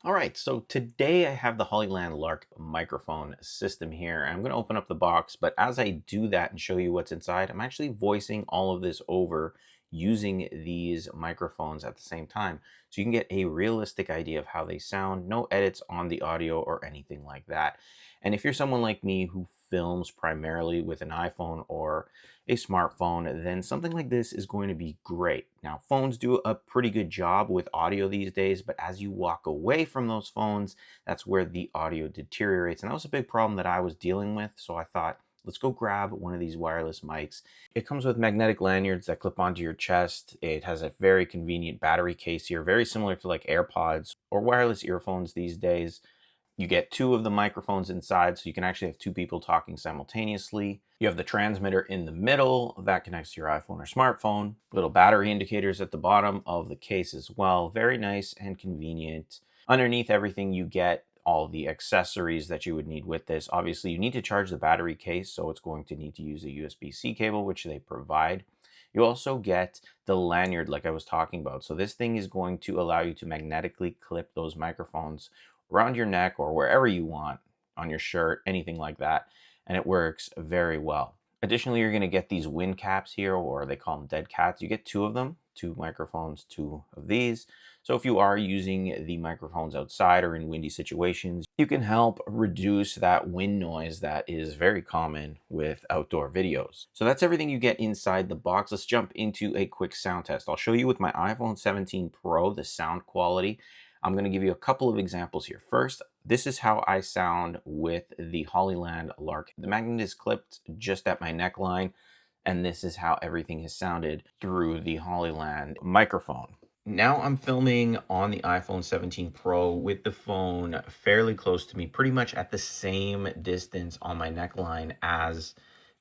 All right, so today I have the Hollyland Lark microphone system here. I'm going to open up the box, but as I do that and show you what's inside, I'm actually voicing all of this over using these microphones at the same time. So you can get a realistic idea of how they sound, no edits on the audio or anything like that. And if you're someone like me who films primarily with an iPhone or a smartphone, then something like this is going to be great. Now, phones do a pretty good job with audio these days, but as you walk away from those phones, that's where the audio deteriorates. And that was a big problem that I was dealing with. So I thought, let's go grab one of these wireless mics. It comes with magnetic lanyards that clip onto your chest. It has a very convenient battery case here, very similar to like AirPods or wireless earphones these days. You get two of the microphones inside, so you can actually have two people talking simultaneously. You have the transmitter in the middle that connects to your iPhone or smartphone. Little battery indicators at the bottom of the case as well. Very nice and convenient. Underneath everything, you get all the accessories that you would need with this. Obviously, you need to charge the battery case, so it's going to need to use a USB-C cable, which they provide. You also get the lanyard like I was talking about. So this thing is going to allow you to magnetically clip those microphones around your neck or wherever you want, on your shirt, anything like that, and it works very well. Additionally, you're going to get these wind caps here, or they call them dead cats. You get two of them, two microphones, two of these. So if you are using the microphones outside or in windy situations, you can help reduce that wind noise that is very common with outdoor videos. So that's everything you get inside the box. Let's jump into a quick sound test. I'll show you with my iPhone 17 Pro the sound quality. I'm going to give you a couple of examples here. First, this is how I sound with the Hollyland Lark. The magnet is clipped just at my neckline, and this is how everything has sounded through the Hollyland microphone. Now I'm filming on the iPhone 17 Pro with the phone fairly close to me, pretty much at the same distance on my neckline as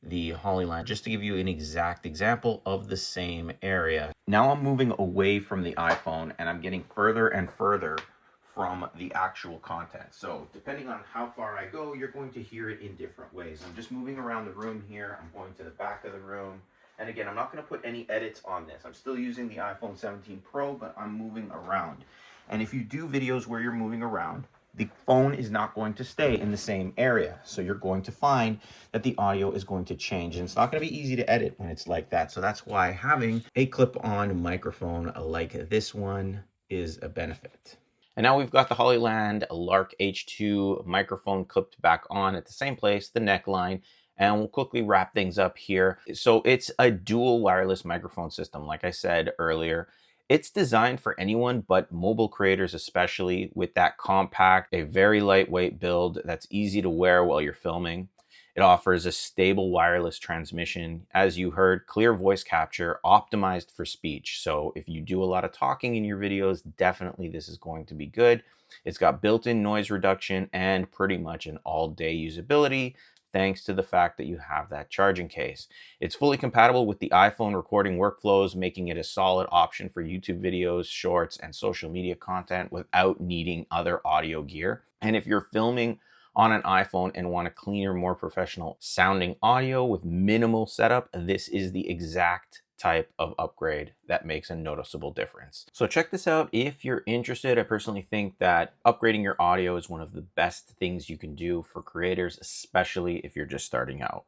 the Hollyland, just to give you an exact example of the same area. Now I'm moving away from the iPhone and I'm getting further and further from the actual content. So depending on how far I go, you're going to hear it in different ways. I'm just moving around the room here. I'm going to the back of the room. And again, I'm not going to put any edits on this. I'm still using the iPhone 17 Pro, but I'm moving around. And if you do videos where you're moving around, the phone is not going to stay in the same area. So you're going to find that the audio is going to change. And it's not going to be easy to edit when it's like that. So that's why having a clip-on microphone like this one is a benefit. And now we've got the Hollyland Lark H2 microphone clipped back on at the same place, the neckline. And we'll quickly wrap things up here. So it's a dual wireless microphone system, like I said earlier. It's designed for anyone, but mobile creators especially, with that compact, a very lightweight build that's easy to wear while you're filming. It offers a stable wireless transmission. As you heard, clear voice capture, optimized for speech. So if you do a lot of talking in your videos, definitely this is going to be good. It's got built-in noise reduction and pretty much an all-day usability, thanks to the fact that you have that charging case. It's fully compatible with the iPhone recording workflows, making it a solid option for YouTube videos, shorts, and social media content without needing other audio gear. And if you're filming on an iPhone and want a cleaner, more professional sounding audio with minimal setup, this is the exact type of upgrade that makes a noticeable difference. So check this out if you're interested. I personally think that upgrading your audio is one of the best things you can do for creators, especially if you're just starting out.